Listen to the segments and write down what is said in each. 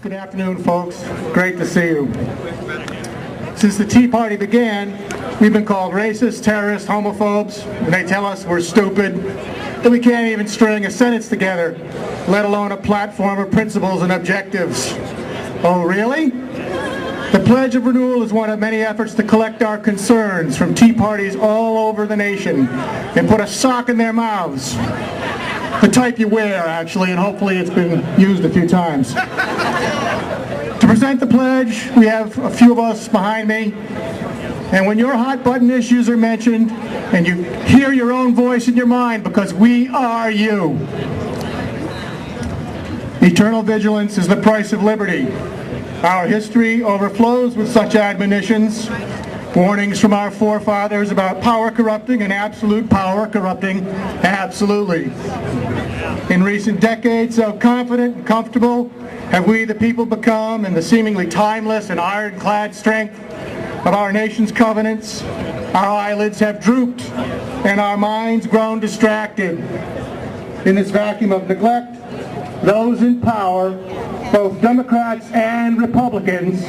Good afternoon, folks. Great to see you. Since the Tea Party began, we've been called racist, terrorists, homophobes, and they tell us we're stupid, that we can't even string a sentence together, let alone a platform of principles and objectives. Oh, really? The Pledge of Renewal is one of many efforts to collect our concerns from Tea Parties all over the nation and put a sock in their mouths. The type you wear, actually, and hopefully it's been used a few times. To present the pledge, we have a few of us behind me, and when your hot button issues are mentioned, and you hear your own voice in your mind, because we are you. Eternal vigilance is the price of liberty. Our history overflows with such admonitions, warnings from our forefathers about power corrupting and absolute power corrupting absolutely. In recent decades, so confident and comfortable have we the people become in the seemingly timeless and ironclad strength of our nation's covenants. Our eyelids have drooped and our minds grown distracted. In this vacuum of neglect, those in power, both Democrats and Republicans,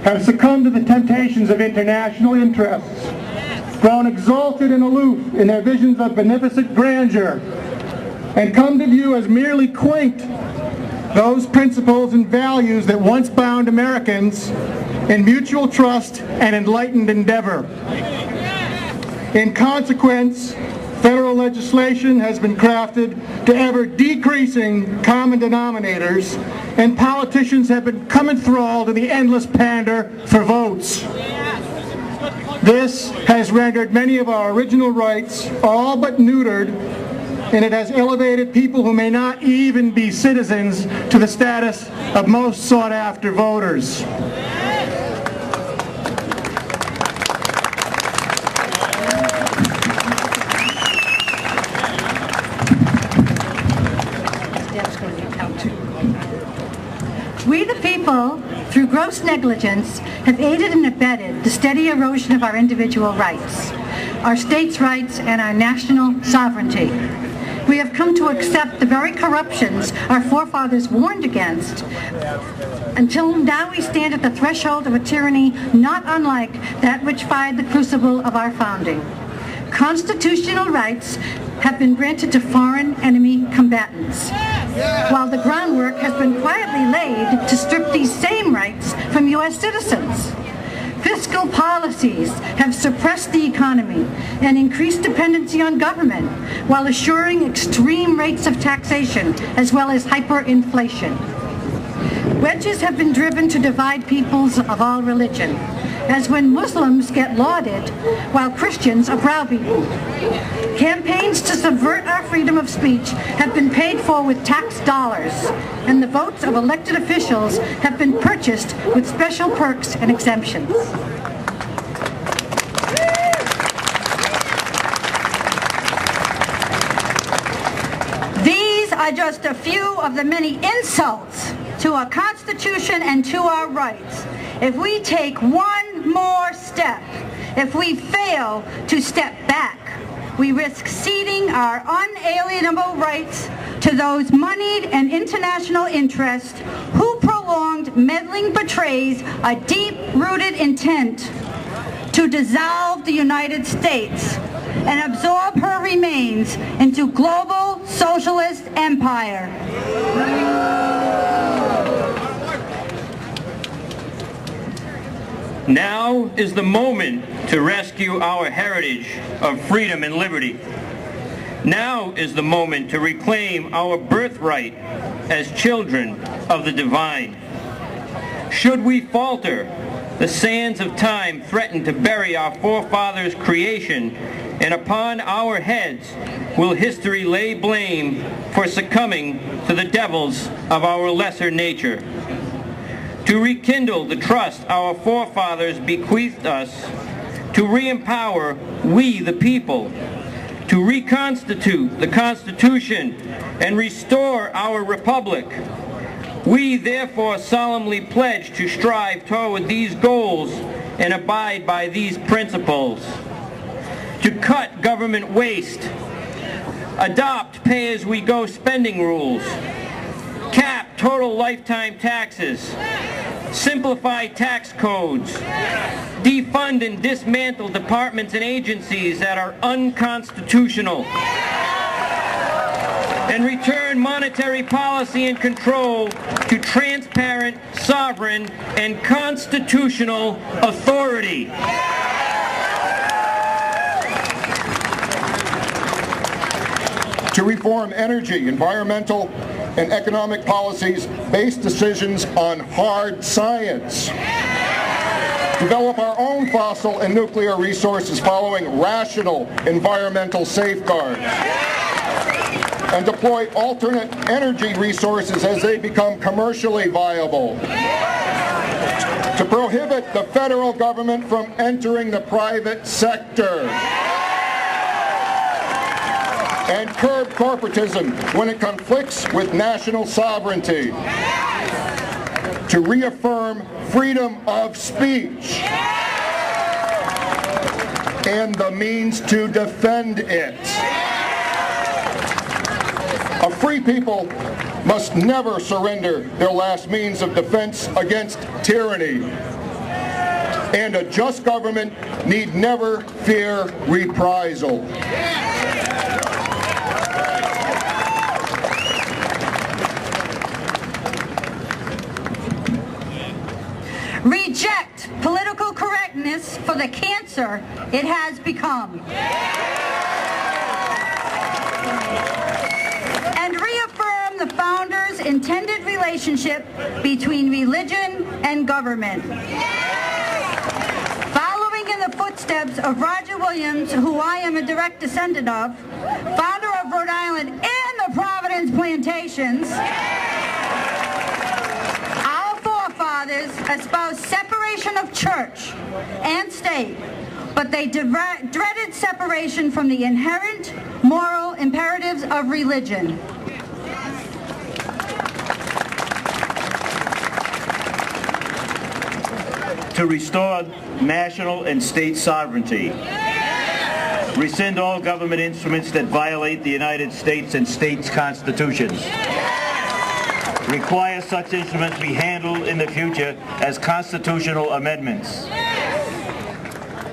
have succumbed to the temptations of international interests, grown exalted and aloof in their visions of beneficent grandeur, and come to view as merely quaint those principles and values that once bound Americans in mutual trust and enlightened endeavor. In consequence, federal legislation has been crafted to ever-decreasing common denominators, and politicians have become enthralled in the endless pander for votes. This has rendered many of our original rights all but neutered, and it has elevated people who may not even be citizens to the status of most sought-after voters. We the people, through gross negligence, have aided and abetted the steady erosion of our individual rights, our states' rights, and our national sovereignty. We have come to accept the very corruptions our forefathers warned against. Until now we stand at the threshold of a tyranny not unlike that which fired the crucible of our founding. Constitutional rights have been granted to foreign enemy combatants, while the groundwork has been quietly laid to strip these same rights from U.S. citizens. Fiscal policies have suppressed the economy and increased dependency on government, while assuring extreme rates of taxation as well as hyperinflation. Wedges have been driven to divide peoples of all religion, as when Muslims get lauded while Christians are browbeaten. Campaigns to subvert our freedom of speech have been paid for with tax dollars, and the votes of elected officials have been purchased with special perks and exemptions. These are just a few of the many insults to our Constitution and to our rights. If we take one more step, if we fail to step back, we risk ceding our unalienable rights to those moneyed and international interests who prolonged meddling betrays a deep-rooted intent to dissolve the United States and absorb her remains into global socialist empire. Now is the moment to rescue our heritage of freedom and liberty. Now is the moment to reclaim our birthright as children of the divine. Should we falter, the sands of time threaten to bury our forefathers' creation, and upon our heads will history lay blame for succumbing to the devils of our lesser nature. To rekindle the trust our forefathers bequeathed us, to re-empower we the people, to reconstitute the Constitution and restore our republic, we therefore solemnly pledge to strive toward these goals and abide by these principles. To cut government waste, adopt pay-as-we-go spending rules, cap total lifetime taxes, simplify tax codes, defund and dismantle departments and agencies that are unconstitutional, and return monetary policy and control to transparent, sovereign, and constitutional authority. To reform energy, environmental, and economic policies, base decisions on hard science. Develop our own fossil and nuclear resources following rational environmental safeguards. And deploy alternate energy resources as they become commercially viable. To prohibit the federal government from entering the private sector. And curb corporatism when it conflicts with national sovereignty. To reaffirm freedom of speech and the means to defend it. A free people must never surrender their last means of defense against tyranny. And a just government need never fear reprisal. Reject political correctness for the cancer it has become. And reaffirm the founders' intended relationship between religion and government. Following in the footsteps of Roger Williams, who I am a direct descendant of, founder of Rhode Island and the Providence Plantations, our forefathers espoused separation of church and state, but they dreaded separation from the inherent moral imperatives of religion. To restore national and state sovereignty. Rescind all government instruments that violate the United States and states' constitutions. Require such instruments be handled in the future as constitutional amendments.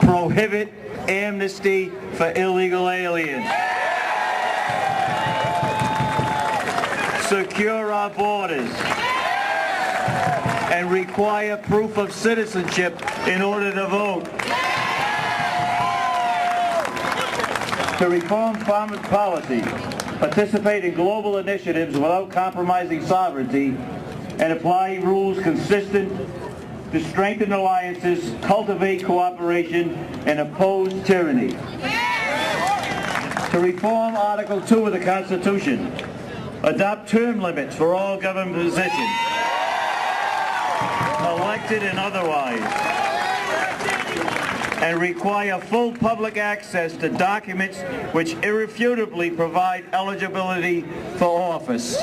Prohibit amnesty for illegal aliens. Secure our borders. And require proof of citizenship in order to vote. To reform foreign policy, participate in global initiatives without compromising sovereignty, and apply rules consistent to strengthen alliances, cultivate cooperation, and oppose tyranny. To reform Article 2 of the Constitution, adopt term limits for all government positions, elected and otherwise, and require full public access to documents which irrefutably provide eligibility for office.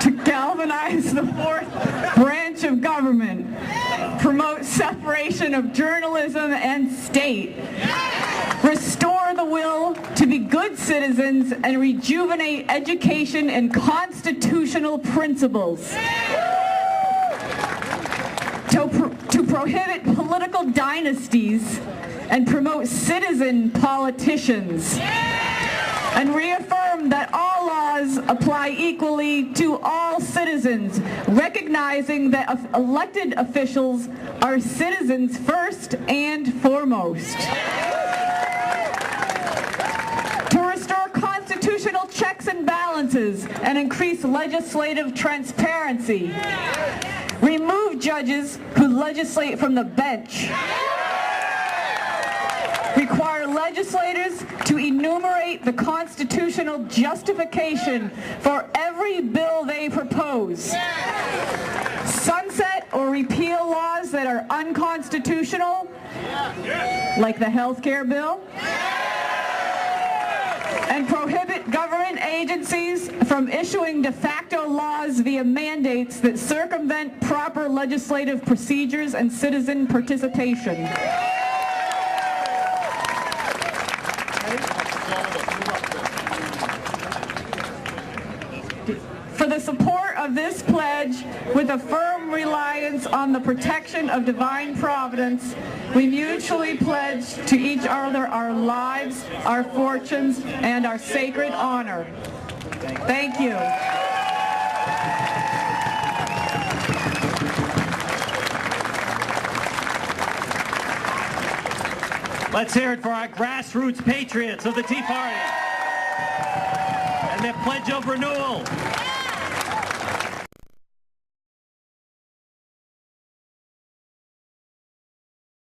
To galvanize the fourth branch of government, promote separation of journalism and state, restore the will to be good citizens, and rejuvenate education and constitutional principles. To prohibit political dynasties and promote citizen politicians. And reaffirm that all laws apply equally to all citizens, recognizing that elected officials are citizens first and foremost. To restore constitutional checks and balances and increase legislative transparency. Remove judges who legislate from the bench. Require legislators to enumerate the constitutional justification for every bill they propose. Sunset or repeal laws that are unconstitutional, like the health care bill. And prohibit government agencies from issuing de facto laws via mandates that circumvent proper legislative procedures and citizen participation. support of this pledge, with a firm reliance on the protection of divine providence, we mutually pledge to each other our lives, our fortunes, and our sacred honor. Thank you. Let's hear it for our grassroots patriots of the Tea Party and their Pledge of Renewal.